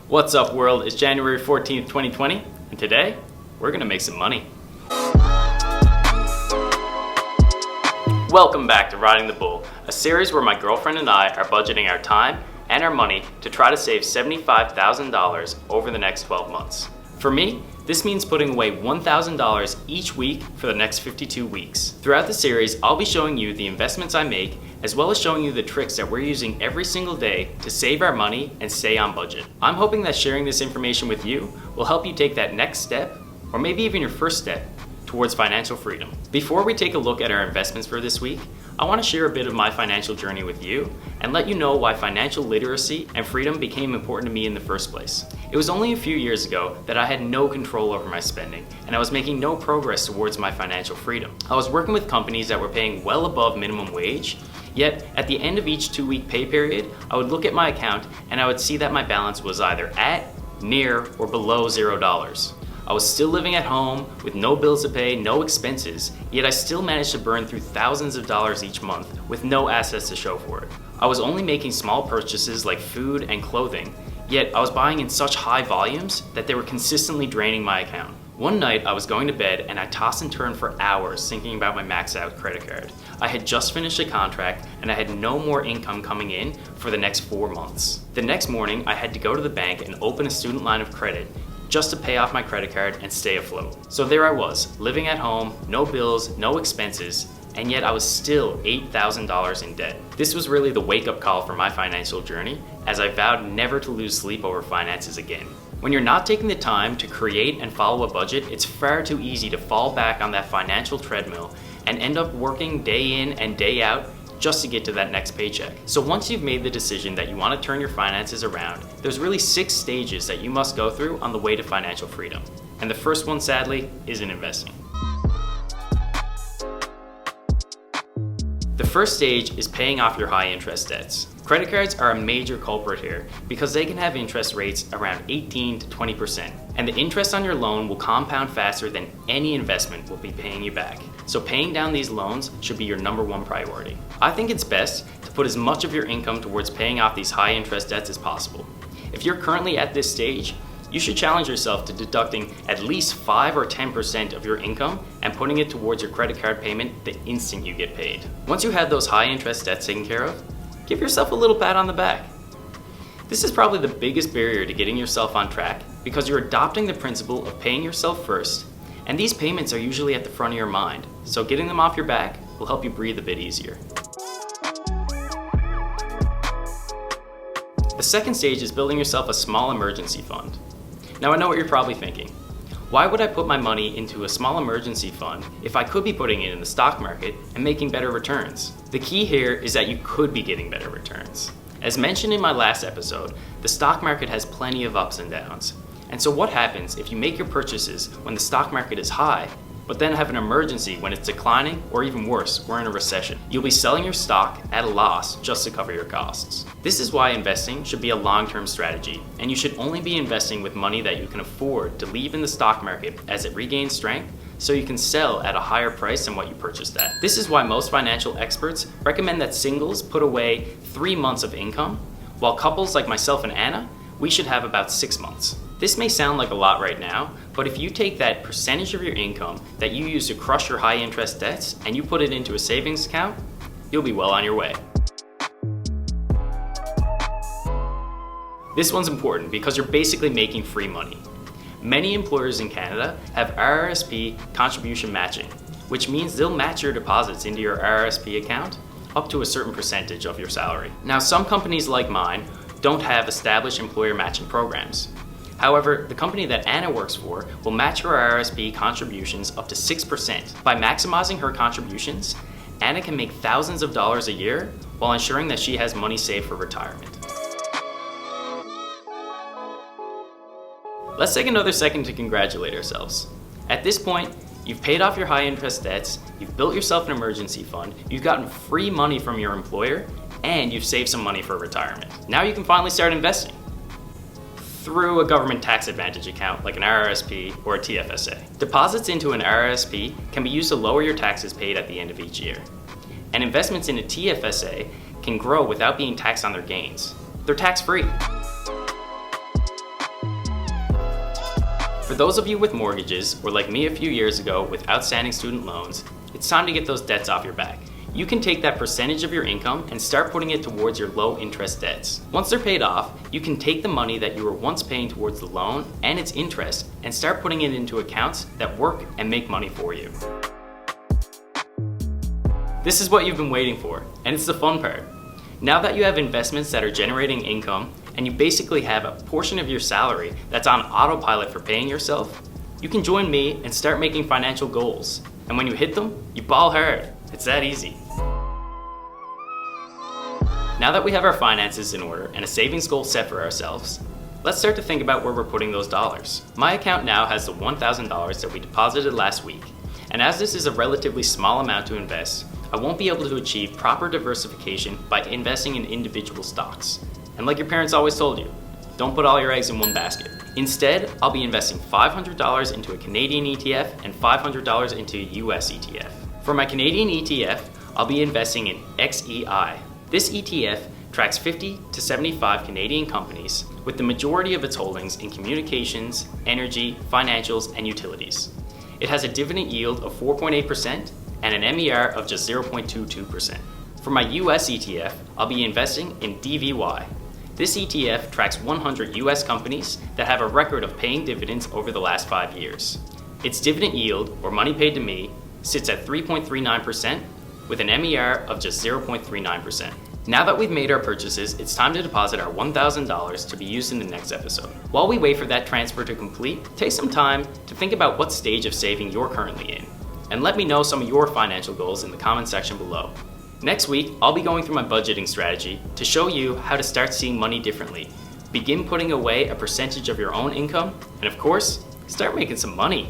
What's up world, it's January 14th, 2020, and today, we're gonna make some money. Welcome back to Riding the Bull, a series where my girlfriend and I are budgeting our time and our money to try to save $75,000 over the next 12 months. For me, this means putting away $1,000 each week for the next 52 weeks. Throughout the series, I'll be showing you the investments I make, as well as showing you the tricks that we're using every single day to save our money and stay on budget. I'm hoping that sharing this information with you will help you take that next step, or maybe even your first step, towards financial freedom. Before we take a look at our investments for this week, I want to share a bit of my financial journey with you and let you know why financial literacy and freedom became important to me in the first place. It was only a few years ago that I had no control over my spending and I was making no progress towards my financial freedom. I was working with companies that were paying well above minimum wage, yet at the end of each 2-week pay period, I would look at my account and I would see that my balance was either at, near, or below $0. I was still living at home with no bills to pay, no expenses, yet I still managed to burn through thousands of dollars each month with no assets to show for it. I was only making small purchases like food and clothing, yet I was buying in such high volumes that they were consistently draining my account. One night I was going to bed and I tossed and turned for hours thinking about my maxed out credit card. I had just finished a contract and I had no more income coming in for the next 4 months. The next morning I had to go to the bank and open a student line of credit just to pay off my credit card and stay afloat. So there I was, living at home, no bills, no expenses, and yet I was still $8,000 in debt. This was really the wake-up call for my financial journey, as I vowed never to lose sleep over finances again. When you're not taking the time to create and follow a budget, it's far too easy to fall back on that financial treadmill and end up working day in and day out just to get to that next paycheck. So once you've made the decision that you want to turn your finances around, there's really 6 stages that you must go through on the way to financial freedom. And the first one, sadly, is in investing. The first stage is paying off your high interest debts. Credit cards are a major culprit here because they can have interest rates around 18 to 20%, and the interest on your loan will compound faster than any investment will be paying you back. So paying down these loans should be your #1 priority. I think it's best to put as much of your income towards paying off these high interest debts as possible. If you're currently at this stage, you should challenge yourself to deducting at least 5 or 10% of your income and putting it towards your credit card payment the instant you get paid. Once you have those high interest debts taken care of, give yourself a little pat on the back. This is probably the biggest barrier to getting yourself on track because you're adopting the principle of paying yourself first, and these payments are usually at the front of your mind, so getting them off your back will help you breathe a bit easier. The second stage is building yourself a small emergency fund. Now I know what you're probably thinking. Why would I put my money into a small emergency fund if I could be putting it in the stock market and making better returns? The key here is that you could be getting better returns. As mentioned in my last episode, the stock market has plenty of ups and downs. And so what happens if you make your purchases when the stock market is high, but then have an emergency when it's declining, or even worse, we're in a recession? You'll be selling your stock at a loss just to cover your costs. This is why investing should be a long-term strategy, and you should only be investing with money that you can afford to leave in the stock market as it regains strength, so you can sell at a higher price than what you purchased at. This is why most financial experts recommend that singles put away 3 months of income, while couples like myself and Anna, we should have about 6 months. This may sound like a lot right now, but if you take that percentage of your income that you use to crush your high interest debts and you put it into a savings account, you'll be well on your way. This one's important because you're basically making free money. Many employers in Canada have RRSP contribution matching, which means they'll match your deposits into your RRSP account up to a certain percentage of your salary. Now, some companies like mine don't have established employer matching programs. However, the company that Anna works for will match her RRSP contributions up to 6%. By maximizing her contributions, Anna can make thousands of dollars a year while ensuring that she has money saved for retirement. Let's take another second to congratulate ourselves. At this point, you've paid off your high interest debts, you've built yourself an emergency fund, you've gotten free money from your employer, and you've saved some money for retirement. Now you can finally start investing through a government tax advantage account like an RRSP or a TFSA. Deposits into an RRSP can be used to lower your taxes paid at the end of each year. And investments in a TFSA can grow without being taxed on their gains. They're tax-free. For those of you with mortgages, or like me a few years ago with outstanding student loans, it's time to get those debts off your back. You can take that percentage of your income and start putting it towards your low interest debts. Once they're paid off, you can take the money that you were once paying towards the loan and its interest and start putting it into accounts that work and make money for you. This is what you've been waiting for, and it's the fun part. Now that you have investments that are generating income, and you basically have a portion of your salary that's on autopilot for paying yourself, you can join me and start making financial goals. And when you hit them, you ball hard. It's that easy. Now that we have our finances in order and a savings goal set for ourselves, let's start to think about where we're putting those dollars. My account now has the $1,000 that we deposited last week, and as this is a relatively small amount to invest, I won't be able to achieve proper diversification by investing in individual stocks. And like your parents always told you, don't put all your eggs in one basket. Instead, I'll be investing $500 into a Canadian ETF and $500 into a US ETF. For my Canadian ETF, I'll be investing in XEI. This ETF tracks 50 to 75 Canadian companies, with the majority of its holdings in communications, energy, financials, and utilities. It has a dividend yield of 4.8% and an MER of just 0.22%. For my US ETF, I'll be investing in DVY. This ETF tracks 100 US companies that have a record of paying dividends over the last 5 years. Its dividend yield, or money paid to me, sits at 3.39% with an MER of just 0.39%. Now that we've made our purchases, it's time to deposit our $1,000 to be used in the next episode. While we wait for that transfer to complete, take some time to think about what stage of saving you're currently in, and let me know some of your financial goals in the comment section below. Next week, I'll be going through my budgeting strategy to show you how to start seeing money differently. Begin putting away a percentage of your own income, and of course, start making some money.